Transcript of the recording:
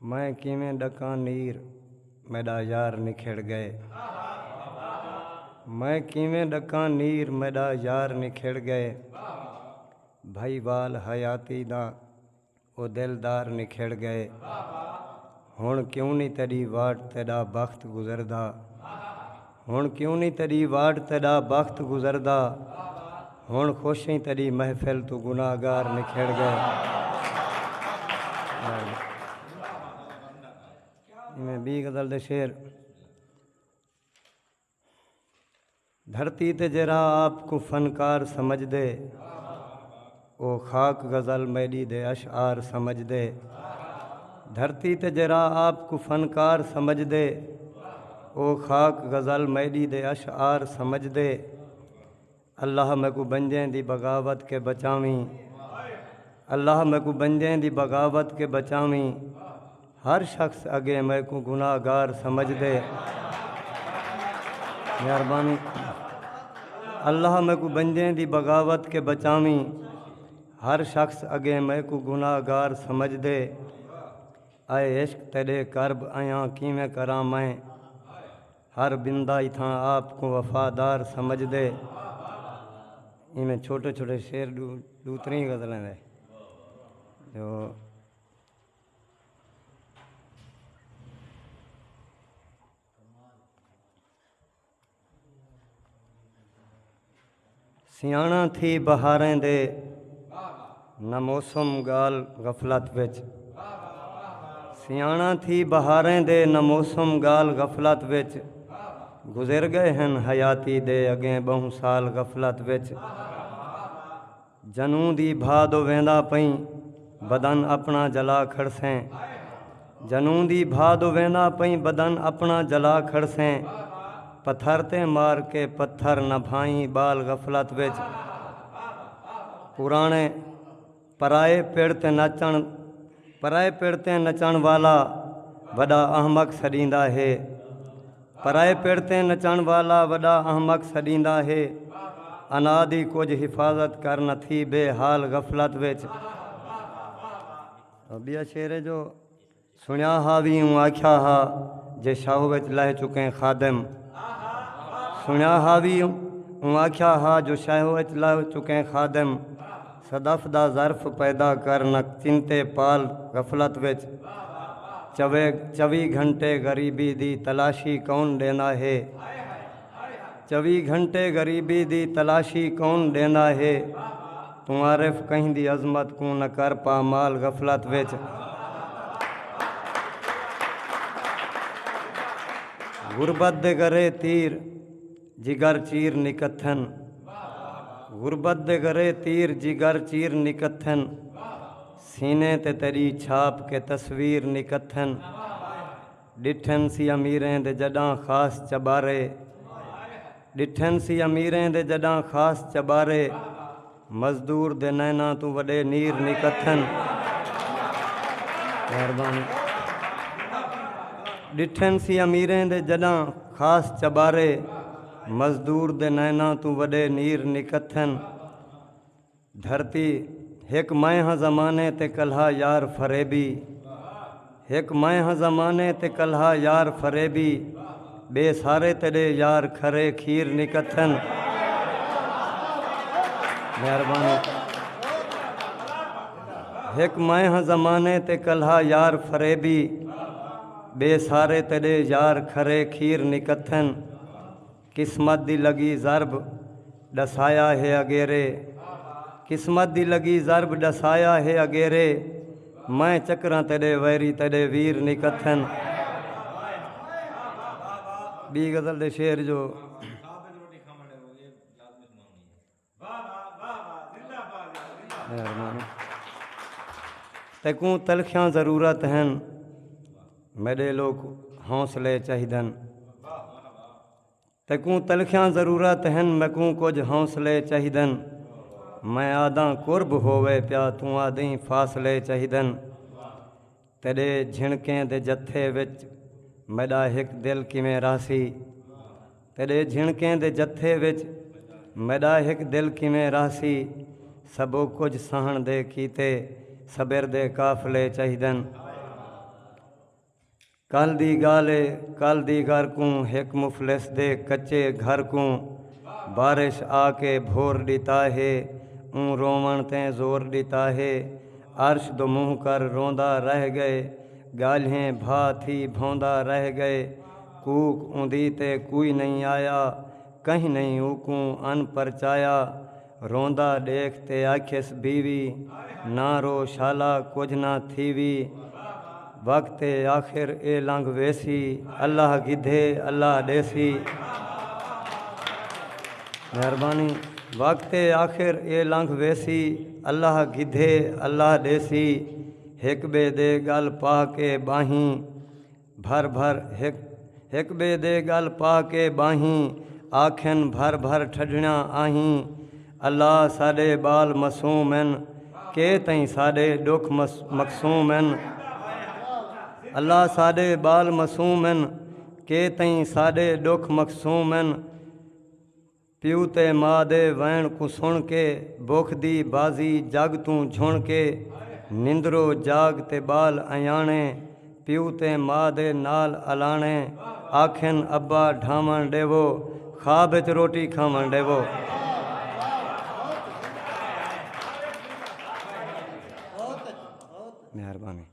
मैं किवें डकां नीर मेरा यार निखड़ गए। मैं किवें डकां नीर मेरा यार निखड़ गए। भाई वाल हयाती दा ओ दिलदार निखड़ गए। हुण क्यों नहीं तेरी वाट तेरा बख्त गुजरदा। हुण क्यों नहीं तेरी वाट तेरा बख्त गुजरदा। हुण खुशी तेरी महफिल तू गुनाहगार निखड़ गए। मैं बी गज़ल दे शेर। धरती ते जरा आपको फनकार समझ दे। ओ खाक गज़ल मेरी दे अशआर समझ दे। धरती ते जरा आपको फनकार समझ दे। ओ खाक गज़ल मेरी दे अशआर समझ दे। अल्लाह मैं को बंजें दी बगावत के बचावी। अल्लाह मैं को बंजें दी बगावत के बचावी। हर शख्स अगे मैं को गुनाहगार समझ दे। मेहरबानी। अल्लाह मैं को बंजें दी बगावत के बचावी। हर शख्स अगे मैं को गुनाहगार समझ दे। आए इश्क तेरे करब आया किवें करा मैं। हर बिंदा इथां आपको वफादार समझ दे। इनमें छोटे छोटे शेर दूसरी गज़लें हैं जो सियाणा थी बहारें दे न मौसम गाल गफलत विच। सियाणा थी बहारें दे न मौसम गाल गफलत विच। गुजर गए हैं हयाती दे अगें बहु साल गफलत विच। जनू दी भादो वेंदा पई बदन अपना जला खड़सें। जनू दी भादो वेंदा पई बदन अपना जला खड़सें। पत्थर ते मार के पत्थर न भाई बाल गफलत विच। पुराने पराए पेड़ ते नचण पराए पेड़ ते नचण वाला वॾा अहमक सॾींदा है। पराए पेड़ ते नचण वाला वॾा अहमक सॾींदा है। अनादि कुछ हिफाजत कर न थी बेहाल गफलत विच। ॿिया शेर जो सुणिया हा भी हूँ आख्या हा जे शाह विच लह चुके खादिम। सुणिया हा भी हूँ आख्या हा जो शाह विच लह चुके खादिम। सदफ दा ज़र्फ पैदा कर न चिंते पाल गफलत विच। 24 घंटे गरीबी दी तलाशी कौन देना है। 24 घंटे गरीबी दी तलाशी कौन देना है। तू आरिफ कहीं दी अजमत को न कर पामाल गफलत विच। गुरबत दे गरे तीर जिगर चीर निकथन। गुरबत दे गरे तीर जिगर चीर निकथन। सीने ते तेरी छाप के तस्वीर निकथन। डिठन सी अमीरें दे जडां खास चबारे। डिठन सी अमीरें दे जडां खास चबारे। मजदूर दे नैना तू वडे नीर निकथन। मेहरबानी। डिठन सी अमीरें दे जडां खास चबारे। मजदूर दे नैना तू वडे नीर निकथन। धरती हिक मैं हाँ ज़माने ते कल्हा यार फरेबी। हिक मैं हाँ ज़माने ते कल्हा यार फरेबी। बे सारे तेरे यार खरे खीर निकथन। मेहरबानी। हिक मैं हाँ ज़माने ते कल्हा यार फरेबी। बे सारे तेरे यार खरे खीर निकथन। किस्मत दी लगी ज़रब डसाया है अगेरे। किस्मत दी लगी ज़रब डसाया है अगेरे। मैं चक्रा तेरे वैरी तेरे वीर निकथन। बी गज़ल दे शेर जो तकूं तलखियां ज़रूरत हैं मेरे लोग हौसले चाहिदन। तकूं तलखियां ज़रूरत हैं मैकूं कुछ हौसले चाहिदन। मैं आदा कुर्ब होवे प्या तू आदि फासले चाहिदन। तेरे झिणकें दे जत्थे विच मेरा हिक दिल किवें रासी। तेरे झिणकें दे जत्थे विच मेरा हिक दिल किवें रासी। सबो कुछ सहण दे कीते सबिर दे काफले चाहिदन। कल दी गाले कल दी घर को एक मुफलिस दे कच्चे घर को बारिश आके भोर दिता है ऊँ रोवण ते जोर दिता है अर्श दो मुँह कर रोंदा रह गए गाल्हें भा थी भौंदा रह गए कूक ऊँधी ते कोई नहीं आया कहीं नहीं ऊकूँ अन परचाया रोंदा देखते आखिस बीवी ना रो शाला कुछ ना थीवी वक्त आखिर ए लंघ वेसी अल्लाह गिधे अल्लाह देसी। मेहरबानी। वक्त आखिर ए लंघ वेसी अल्लाह गिधे अल्लाह देसी हिक बे दे गल पा के बाहीं भर भर हिक बे दे गल पा के बाहीं आखिन भर भर ठडणा आहीं अल्लाह साडे बाल मसूम हैं के तई साडे दुख मकसूम हैं अल्लाह साडे बाल मसूम हैं के तई साडे दुख मकसूम हैं प्यू ते माँ दे वैण को सुन के बुख दी बाजी जग तू झुण के निंदरो जाग ते बाल अयाणे प्यू ते माँ दे नाल अलाणे आखिन अब्बा ढावण देवो खाब च रोटी खावण देवो। मेहरबानी।